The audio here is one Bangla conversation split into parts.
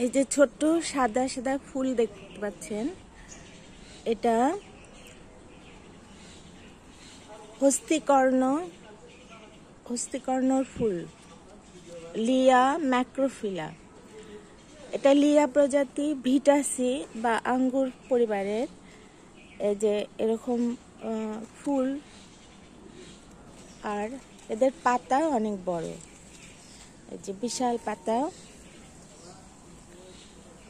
এই যে ছোট্ট সাদা সাদা ফুল দেখতে পাচ্ছেন, এটা হস্তিকর্ণর ফুল, লিয়া ম্যাক্রোফিলা। এটা লিয়া প্রজাতি ভিটাসি বা আঙ্গুর পরিবারের। এই যে এরকম ফুল, আর এদের পাতা অনেক বড়। এই যে বিশাল পাতা,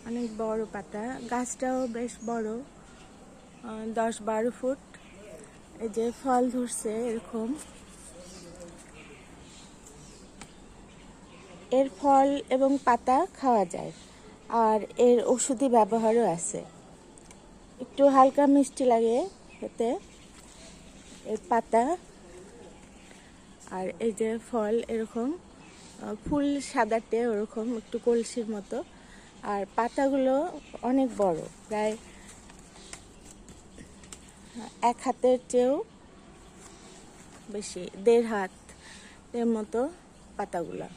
অনেক বড় পাতা। গাছটাও বেশ বড়, 10-12 ফুট। এই যে ফল ধরছে এরকম। এর ফল এবং পাতা খাওয়া যায়, আর এর ওষুধি ব্যবহারও আছে। একটু হালকা মিষ্টি লাগে এতে, এর পাতা। আর এই যে ফল এরকম, ফুল সাদাটে ওরকম একটু কলসির মতো, আর পাতাগুলো অনেক বড়, প্রায় 1 হাতের চেয়েও বেশি, 1.5 হাতের মতো পাতাগুলা।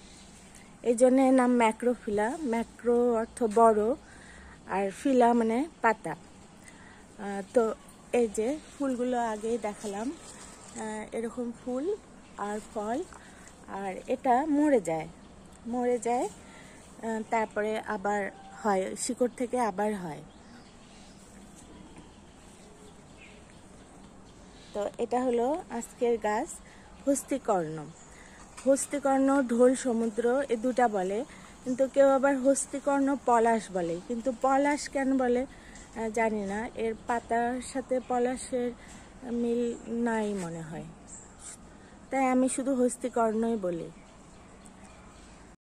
এই জন্য এর নাম ম্যাক্রোফিলা। ম্যাক্রো অর্থ বড়, আর ফিলা মানে পাতা। তো এই যে ফুলগুলো আগেই দেখালাম, এরকম ফুল আর ফল। আর এটা মরে যায়, তারপরে আবার হয়, শিকড় থেকে আবার হয়। তো এটা হলো আজকের গাছ হস্তিকর্ণ, ঢোল সমুদ্র, এই দুটা বলে। কিন্তু কেউ আবার হস্তিকর্ণ পলাশ বলে, কিন্তু পলাশ কেন বলে জানি না। এর পাতার সাথে পলাশের মিল নাই মনে হয়, তাই আমি শুধু হস্তিকর্ণই বলি।